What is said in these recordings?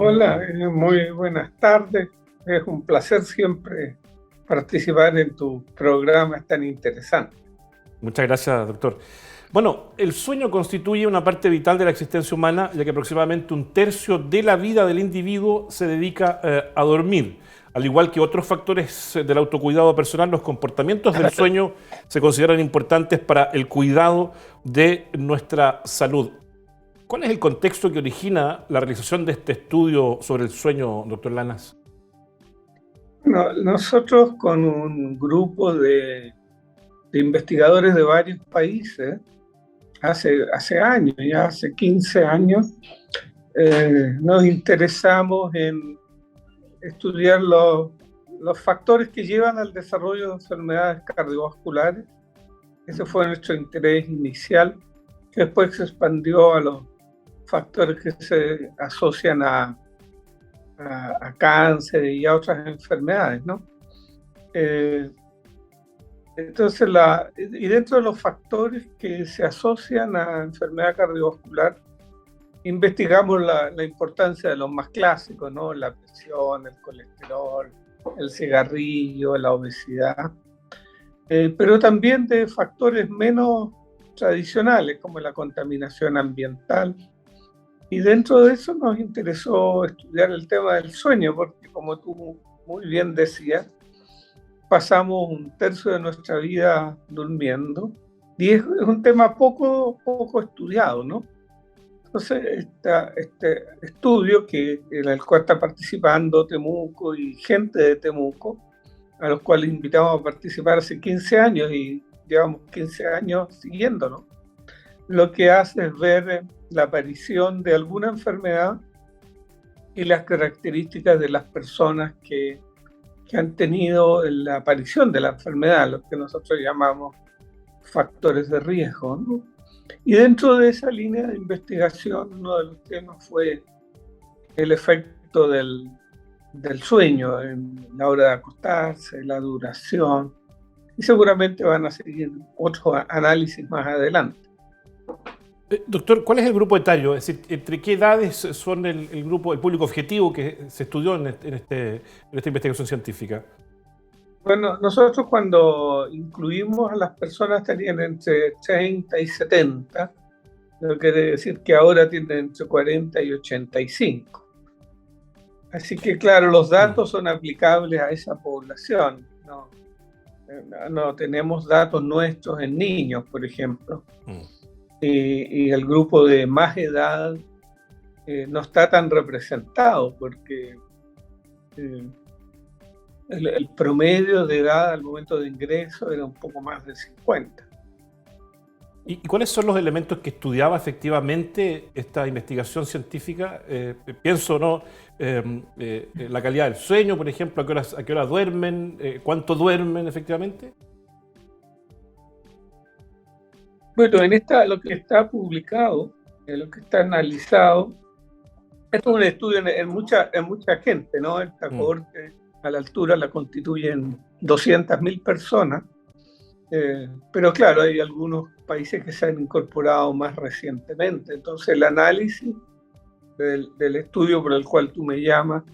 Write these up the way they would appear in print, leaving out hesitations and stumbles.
Hola, muy buenas tardes. Es un placer siempre participar en tu programa tan interesante. Muchas gracias, doctor. Bueno, el sueño constituye una parte vital de la existencia humana, ya que aproximadamente un tercio de la vida del individuo se dedica a dormir. Al igual que otros factores del autocuidado personal, los comportamientos del sueño se consideran importantes para el cuidado de nuestra salud. ¿Cuál es el contexto que origina la realización de este estudio sobre el sueño, doctor Lanas? Bueno, nosotros con un grupo de investigadores de varios países, hace años, ya hace 15 años, nos interesamos en estudiar los factores que llevan al desarrollo de enfermedades cardiovasculares. Ese fue nuestro interés inicial, que después se expandió a los factores que se asocian a cáncer y a otras enfermedades, ¿no? Entonces, y dentro de los factores que se asocian a enfermedad cardiovascular, investigamos la importancia de los más clásicos, ¿no? La presión, el colesterol, el cigarrillo, la obesidad, pero también de factores menos tradicionales, como la contaminación ambiental. Y dentro de eso nos interesó estudiar el tema del sueño, porque como tú muy bien decías, pasamos un tercio de nuestra vida durmiendo, y es un tema poco estudiado, ¿no? Entonces, este estudio en el cual está participando Temuco y gente de Temuco, a los cuales invitamos a participar hace 15 años y llevamos 15 años siguiéndolo, lo que hace es ver la aparición de alguna enfermedad y las características de las personas que han tenido la aparición de la enfermedad, lo que nosotros llamamos factores de riesgo, ¿no? Y dentro de esa línea de investigación, uno de los temas fue el efecto del sueño en la hora de acostarse, la duración, y seguramente van a seguir otros análisis más adelante. Doctor, ¿cuál es el grupo etario? Es decir, ¿entre qué edades son el público objetivo que se estudió en esta investigación científica? Bueno, nosotros cuando incluimos a las personas tenían entre 30 y 70, lo que quiere decir que ahora tienen entre 40 y 85. Así que claro, los datos son aplicables a esa población. No tenemos datos nuestros en niños, por ejemplo. Y el grupo de más edad no está tan representado porque el promedio de edad al momento de ingreso era un poco más de 50. ¿Y cuáles son los elementos que estudiaba efectivamente esta investigación científica? Pienso, ¿no? La calidad del sueño, por ejemplo, a qué horas duermen, cuánto duermen efectivamente. Bueno, lo que está publicado, lo que está analizado, esto es un estudio en mucha gente, ¿no? Esta cohorte a la altura la constituyen 200.000 personas, pero claro, hay algunos países que se han incorporado más recientemente. Entonces el análisis del estudio por el cual tú me llamas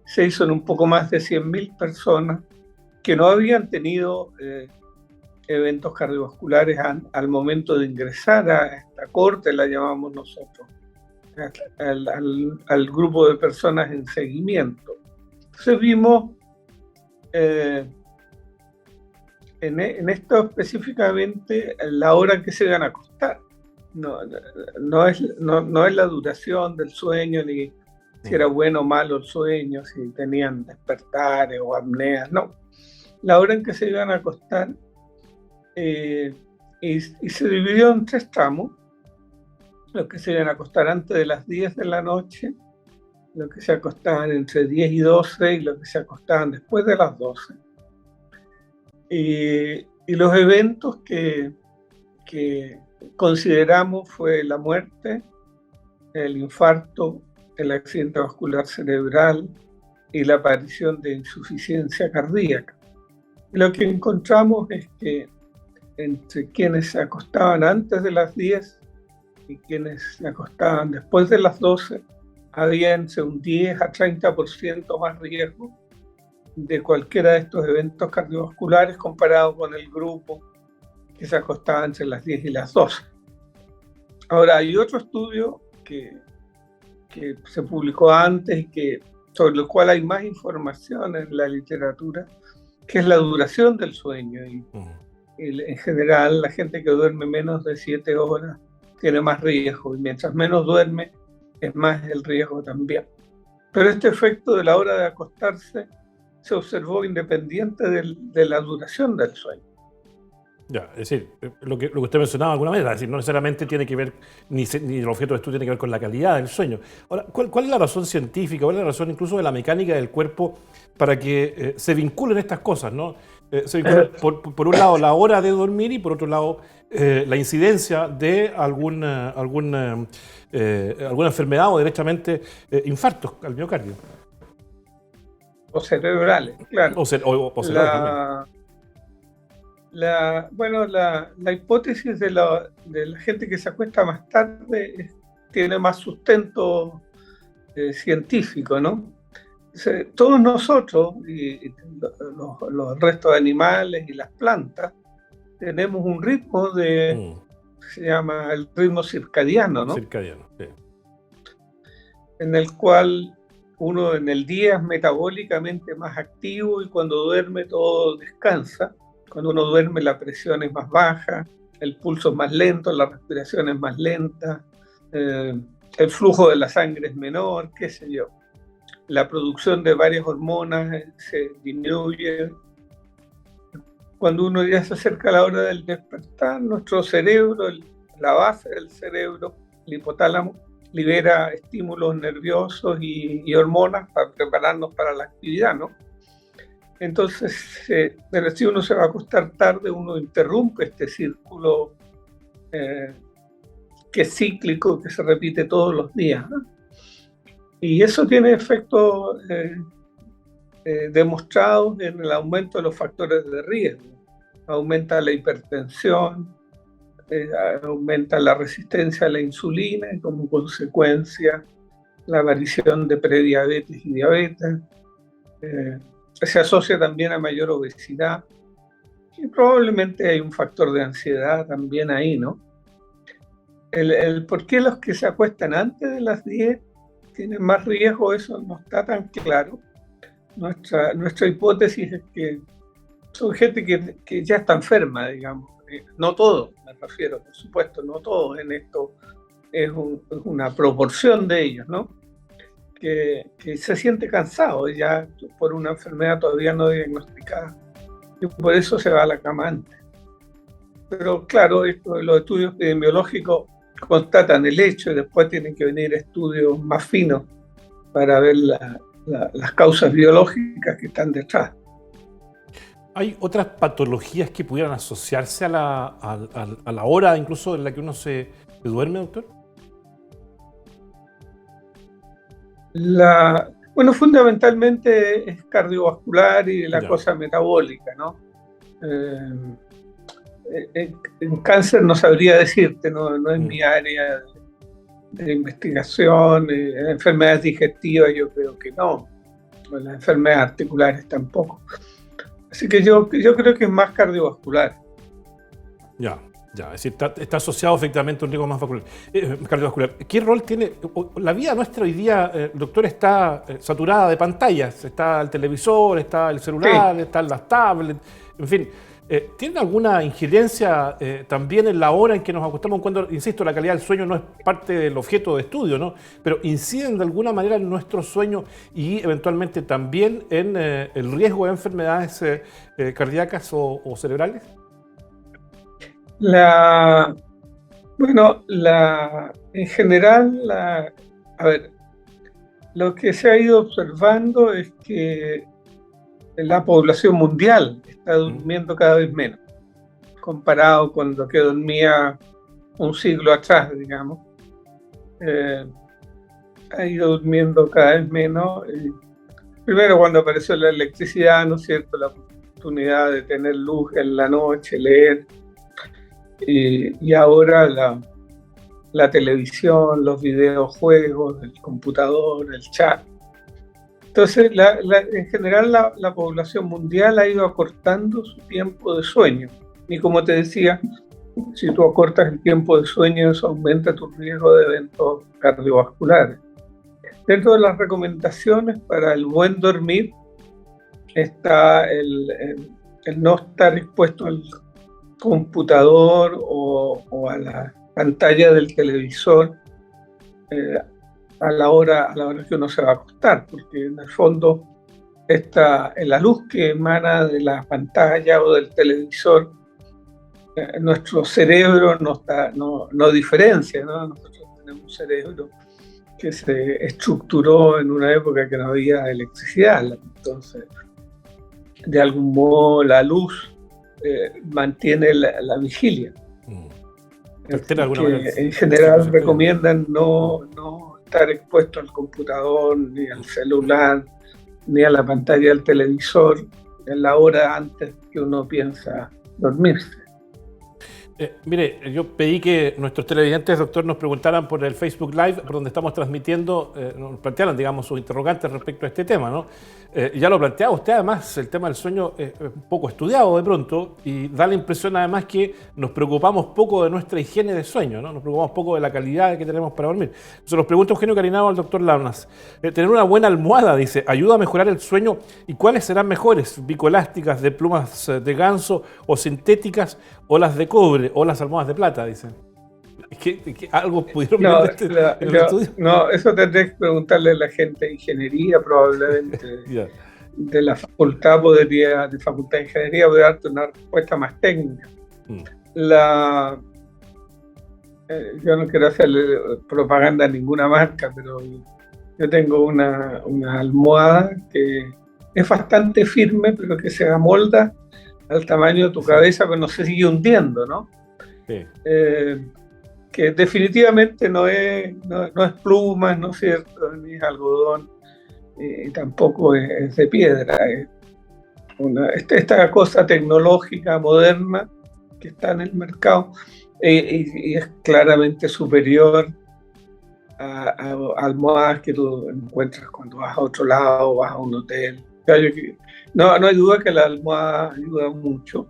se hizo en un poco más de 100.000 personas que no habían tenido eventos cardiovasculares al momento de ingresar a esta corte, la llamamos nosotros, al grupo de personas en seguimiento. Entonces vimos en esto específicamente la hora en que se van a acostar. No es la duración del sueño, ni si era bueno o malo el sueño, si tenían despertares o apneas, no. La hora en que se iban a acostar. Y se dividió en 3 tramos: los que se iban a acostar antes de las 10 de la noche, los que se acostaban entre 10 y 12 y los que se acostaban después de las 12. Y los eventos que consideramos fue la muerte, el infarto, el accidente vascular cerebral y la aparición de insuficiencia cardíaca. Y lo que encontramos es que entre quienes se acostaban antes de las 10 y quienes se acostaban después de las 12, había entre un 10 a 30% más riesgo de cualquiera de estos eventos cardiovasculares comparado con el grupo que se acostaba entre las 10 y las 12. Ahora, hay otro estudio que se publicó antes y sobre el cual hay más información en la literatura, que es la duración del sueño. Y en general, la gente que duerme menos de 7 horas tiene más riesgo, y mientras menos duerme, es más el riesgo también. Pero este efecto de la hora de acostarse se observó independiente de la duración del sueño. Ya, es decir, lo que usted mencionaba alguna vez, es decir, no necesariamente tiene que ver, ni el objeto de estudio tiene que ver con la calidad del sueño. Ahora, ¿cuál es la razón científica, cuál es la razón incluso de la mecánica del cuerpo para que se vinculen estas cosas, ¿no? Se vinculan, por un lado, la hora de dormir y por otro lado, la incidencia de alguna enfermedad o directamente infartos al miocardio. O cerebrales, claro. O cerebrales la hipótesis de la gente que se acuesta más tarde tiene más sustento científico, ¿no? Todos nosotros, y los restos de animales y las plantas, tenemos un ritmo se llama el ritmo circadiano, ¿no? Circadiano, sí. En el cual uno en el día es metabólicamente más activo y cuando duerme todo descansa. Cuando uno duerme la presión es más baja, el pulso es más lento, la respiración es más lenta, el flujo de la sangre es menor, qué sé yo. La producción de varias hormonas se disminuye. Cuando uno ya se acerca a la hora del despertar, nuestro cerebro, la base del cerebro, el hipotálamo, libera estímulos nerviosos y hormonas para prepararnos para la actividad, ¿no? Entonces, pero si uno se va a acostar tarde, uno interrumpe este círculo que es cíclico, que se repite todos los días, ¿no? Y eso tiene efectos demostrados en el aumento de los factores de riesgo. Aumenta la hipertensión, aumenta la resistencia a la insulina y como consecuencia la aparición de prediabetes y diabetes. Se asocia también a mayor obesidad y probablemente hay un factor de ansiedad también ahí, ¿no? El por qué los que se acuestan antes de las 10 tienen más riesgo, eso no está tan claro. Nuestra hipótesis es que son gente que ya está enferma, digamos. No todos, me refiero, por supuesto, no todos en esto, es una proporción de ellos, ¿no? Que se siente cansado ya por una enfermedad todavía no diagnosticada y por eso se va a la cama antes. Pero claro, los estudios epidemiológicos constatan el hecho y después tienen que venir estudios más finos para ver las causas biológicas que están detrás. ¿Hay otras patologías que pudieran asociarse a la hora incluso en la que uno se duerme, doctor? Bueno, fundamentalmente es cardiovascular y la cosa metabólica, ¿no? En cáncer no sabría decirte, no es mi área de investigación. En enfermedades digestivas yo creo que no, en las enfermedades articulares tampoco. Así que yo creo que es más cardiovascular. Ya, es decir, está asociado efectivamente a un riesgo más cardiovascular. ¿Qué rol tiene? La vida nuestra hoy día, doctor, está saturada de pantallas. Está el televisor, está el celular, sí, están las tablets, en fin. ¿Tienen alguna injerencia también en la hora en que nos acostamos? Cuando, insisto, la calidad del sueño no es parte del objeto de estudio, ¿no? Pero inciden de alguna manera en nuestro sueño y eventualmente también en el riesgo de enfermedades cardíacas o cerebrales. En general, lo que se ha ido observando es que la población mundial está durmiendo cada vez menos, comparado con lo que dormía un siglo atrás, digamos. Ha ido durmiendo cada vez menos. Primero cuando apareció la electricidad, ¿no es cierto?, la oportunidad de tener luz en la noche, leer. Y ahora la televisión, los videojuegos, el computador, el chat. Entonces, en general, la población mundial ha ido acortando su tiempo de sueño. Y como te decía, si tú acortas el tiempo de sueño, eso aumenta tu riesgo de eventos cardiovasculares. Dentro de las recomendaciones para el buen dormir está el no estar expuesto al computador o a la pantalla del televisor a la hora que uno se va a acostar, porque en el fondo la luz que emana de la pantalla o del televisor, nuestro cerebro no diferencia, ¿no? Nosotros tenemos un cerebro que se estructuró en una época que no había electricidad, entonces de algún modo la luz mantiene la vigilia. En general recomiendan no estar expuesto al computador, ni al celular, ni a la pantalla del televisor en la hora antes que uno piensa dormirse. Mire, yo pedí que nuestros televidentes, doctor, nos preguntaran por el Facebook Live, por donde estamos transmitiendo, nos plantearan, digamos, sus interrogantes respecto a este tema, ¿no? Ya lo planteaba usted, además, el tema del sueño es un poco estudiado de pronto y da la impresión, además, que nos preocupamos poco de nuestra higiene de sueño, ¿no? Nos preocupamos poco de la calidad que tenemos para dormir. Se nos pregunta Eugenio Carinado al doctor Launas. Tener una buena almohada, dice, ¿ayuda a mejorar el sueño? ¿Y cuáles serán mejores? ¿Bicolásticas de plumas de ganso o sintéticas o las de cobre o las almohadas de plata? Dice. ¿Qué algo pudieron ver en el estudio? No, eso tendré que preguntarle a la gente de ingeniería, probablemente. Yeah. De la facultad de Facultad de Ingeniería, voy a darte una respuesta más técnica. Yo no quiero hacerle propaganda a ninguna marca, pero yo tengo una almohada que es bastante firme, pero que se amolda al tamaño de tu cabeza, pero no se sigue hundiendo, ¿no? Sí. Que definitivamente no es plumas, ¿no es cierto? Ni es algodón, y tampoco es de piedra. Esta cosa tecnológica moderna que está en el mercado y es claramente superior a almohadas que tú encuentras cuando vas a otro lado, vas a un hotel. O sea, no hay duda que la almohada ayuda mucho.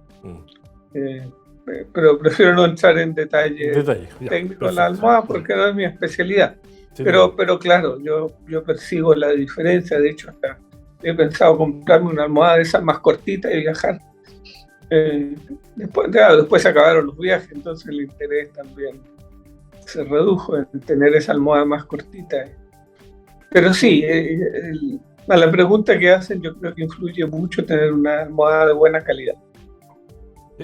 Pero prefiero no entrar en detalles técnicos de la almohada porque no es mi especialidad. Sí, pero claro, yo percibo la diferencia. De hecho, hasta he pensado comprarme una almohada de esas más cortita y viajar. Después se acabaron los viajes, entonces el interés también se redujo en tener esa almohada más cortita. Pero sí, a la pregunta que hacen, yo creo que influye mucho tener una almohada de buena calidad.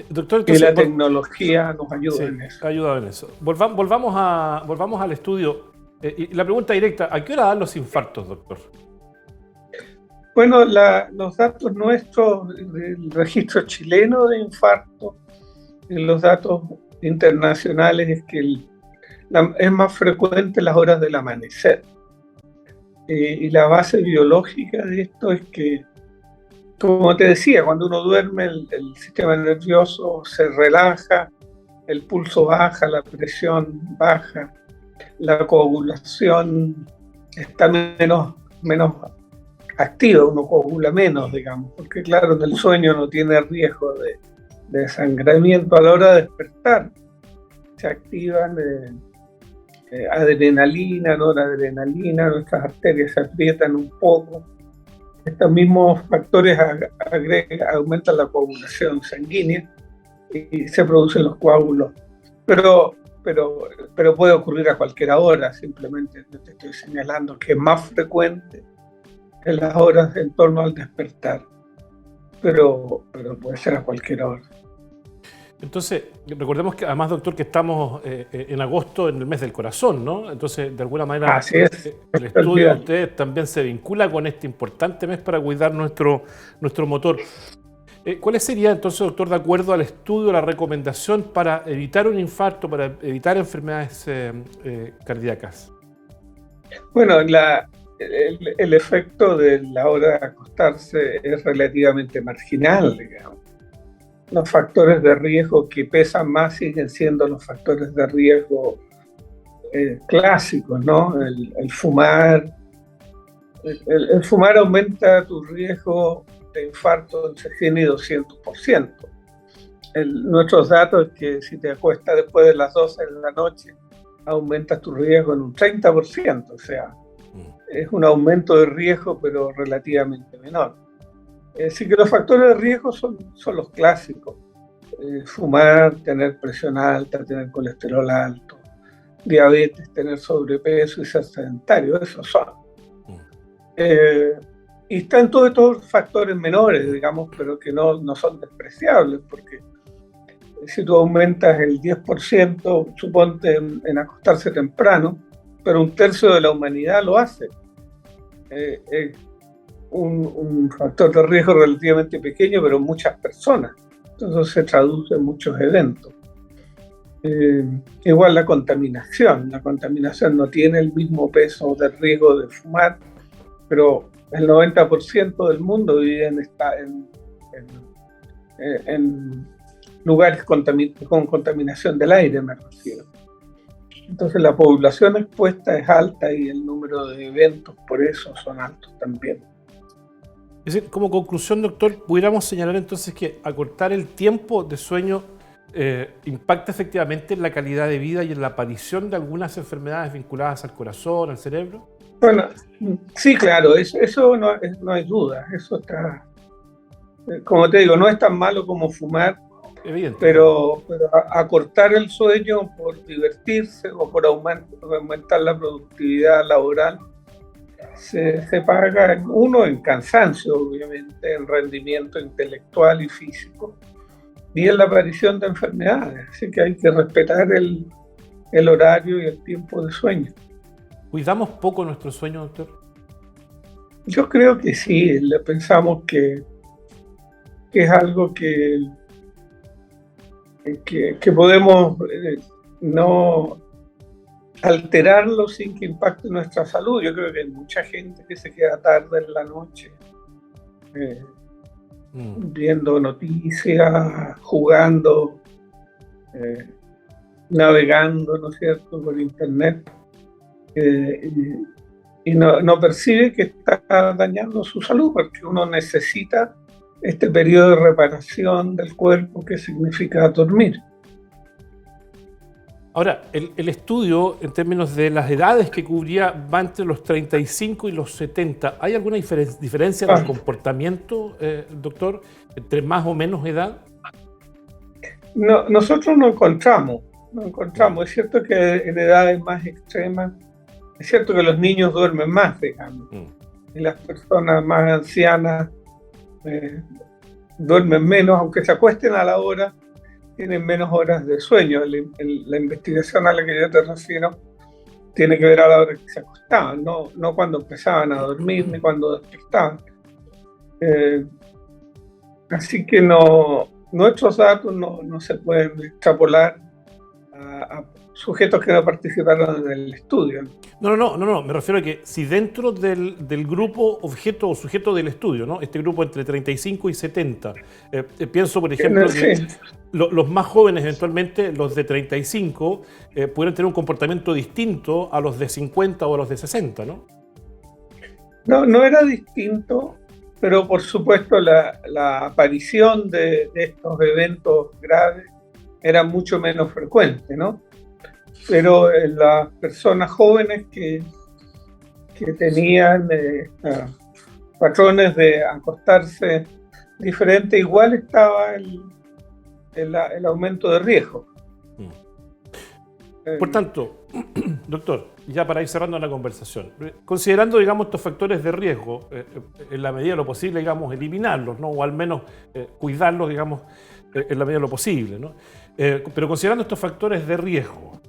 Doctor, entonces, y la tecnología nos ayuda en eso. Ayuda en eso. Volvamos al estudio. Y la pregunta directa, ¿a qué hora dan los infartos, doctor? Bueno, los datos nuestros del registro chileno de infarto y los datos internacionales es que es más frecuente las horas del amanecer. Y la base biológica de esto es que, como te decía, cuando uno duerme el sistema nervioso se relaja, el pulso baja, la presión baja, la coagulación está menos activa, uno coagula menos, digamos, porque claro, en el sueño no tiene riesgo de desangramiento. A la hora de despertar se activan adrenalina, noradrenalina, nuestras arterias se aprietan un poco. Estos mismos factores aumentan la coagulación sanguínea y se producen los coágulos. Pero puede ocurrir a cualquier hora, simplemente te estoy señalando que es más frecuente en las horas en torno al despertar, pero puede ser a cualquier hora. Entonces, recordemos que además, doctor, que estamos en agosto, en el mes del corazón, ¿no? Entonces, de alguna manera, así es. El estudio de ustedes también se vincula con este importante mes para cuidar nuestro motor. ¿Cuáles serían, entonces, doctor, de acuerdo al estudio, la recomendación para evitar un infarto, para evitar enfermedades cardíacas? Bueno, el efecto de la hora de acostarse es relativamente marginal, digamos. Los factores de riesgo que pesan más siguen siendo los factores de riesgo clásicos, ¿no? El fumar. El fumar aumenta tu riesgo de infarto entre 100 y 200%. Nuestros datos es que si te acuestas después de las 12 de la noche, aumentas tu riesgo en un 30%, o sea, es un aumento de riesgo, pero relativamente menor. Así que los factores de riesgo son los clásicos. Fumar, tener presión alta, tener colesterol alto, diabetes, tener sobrepeso y ser sedentario, esos son. Y están todos estos factores menores, digamos, pero que no son despreciables, porque si tú aumentas el 10%, suponte en acostarse temprano, pero un tercio de la humanidad lo hace. Es un factor de riesgo relativamente pequeño, pero muchas personas. Entonces se traduce en muchos eventos. Igual la contaminación no tiene el mismo peso de riesgo de fumar, pero el 90% del mundo vive en lugares con contaminación del aire, me refiero. Entonces la población expuesta es alta y el número de eventos por eso son altos también. Es decir, como conclusión, doctor, pudiéramos señalar entonces que acortar el tiempo de sueño impacta efectivamente en la calidad de vida y en la aparición de algunas enfermedades vinculadas al corazón, al cerebro. Bueno, sí, claro, eso no hay duda. Eso está, como te digo, no es tan malo como fumar. Evidente. Pero acortar el sueño por divertirse o por aumentar la productividad laboral se paga en cansancio, obviamente, en rendimiento intelectual y físico, y en la aparición de enfermedades. Así que hay que respetar el horario y el tiempo de sueño. ¿Cuidamos poco nuestro sueño, doctor? Yo creo que sí. Pensamos que es algo que podemos no alterarlo sin que impacte nuestra salud. Yo creo que hay mucha gente que se queda tarde en la noche viendo noticias, jugando, navegando, ¿no es cierto?, por internet, y no percibe que está dañando su salud, porque uno necesita este periodo de reparación del cuerpo que significa dormir. Ahora, el estudio, en términos de las edades que cubría, va entre los 35 y los 70. ¿Hay alguna diferencia en el comportamiento, doctor, entre más o menos edad? No, nosotros no encontramos. Es cierto que en edades más extremas, es cierto que los niños duermen más, digamos, y las personas más ancianas duermen menos, aunque se acuesten a la hora, tienen menos horas de sueño. La investigación a la que yo te refiero tiene que ver a la hora que se acostaban, no cuando empezaban a dormir ni cuando despertaban. Así que nuestros datos no se pueden extrapolar a sujetos que no participaron en el estudio. No, me refiero a que si dentro del grupo objeto o sujeto del estudio, ¿no?, este grupo entre 35 y 70, pienso, por ejemplo, que los más jóvenes, eventualmente los de 35, pudieran tener un comportamiento distinto a los de 50 o a los de 60, ¿no? No era distinto, pero por supuesto la aparición de estos eventos graves era mucho menos frecuente, ¿no? Pero las personas jóvenes que tenían patrones de acostarse diferentes, igual estaba el aumento de riesgo. Por tanto, doctor, ya para ir cerrando la conversación, considerando, digamos, estos factores de riesgo, en la medida de lo posible, digamos, eliminarlos, ¿no?, o al menos cuidarlos, digamos, en la medida de lo posible, ¿no? Pero considerando estos factores de riesgo,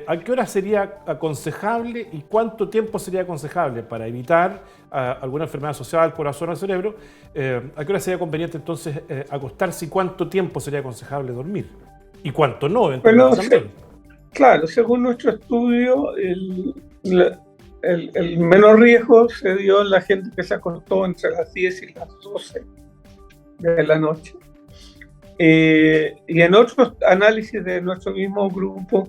¿a qué hora sería aconsejable y cuánto tiempo sería aconsejable para evitar alguna enfermedad asociada al corazón o al cerebro? ¿A qué hora sería conveniente entonces acostarse y cuánto tiempo sería aconsejable dormir? ¿Y cuánto no, eventualmente, también? Claro, según nuestro estudio, el menor riesgo se dio en la gente que se acostó entre las 10 y las 12 de la noche. Y en otros análisis de nuestro mismo grupo,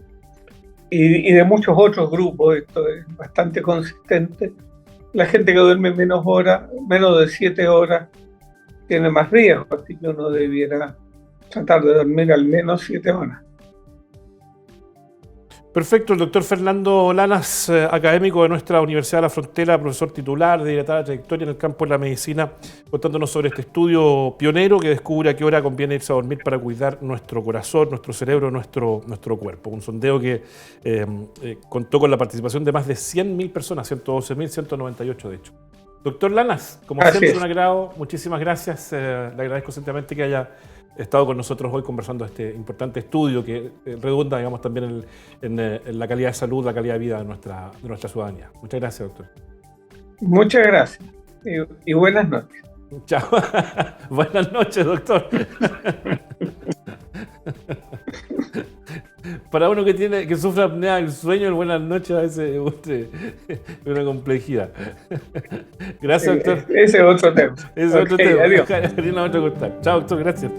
y de muchos otros grupos, esto es bastante consistente. La gente que duerme menos horas, menos de 7 horas, tiene más riesgo, así que uno debiera tratar de dormir al menos 7 horas. Perfecto, el doctor Fernando Lanas, académico de nuestra Universidad de la Frontera, profesor titular de dilatada trayectoria en el campo de la medicina, contándonos sobre este estudio pionero que descubre a qué hora conviene irse a dormir para cuidar nuestro corazón, nuestro cerebro, nuestro cuerpo. Un sondeo que contó con la participación de más de 100.000 personas, 112.198 de hecho. Doctor Lanas, como siempre, un agrado, muchísimas gracias. Le agradezco sentidamente que haya estado con nosotros hoy conversando de este importante estudio que redunda, digamos, también en la calidad de salud, la calidad de vida de nuestra ciudadanía. Muchas gracias, doctor. Muchas gracias y buenas noches. Chao. Buenas noches, doctor. Para uno que sufre apnea del sueño, el buenas noches a veces es una complejidad. Gracias, doctor. Ese es otro tema. Ese es otro tema. Adiós. Chao, doctor, gracias.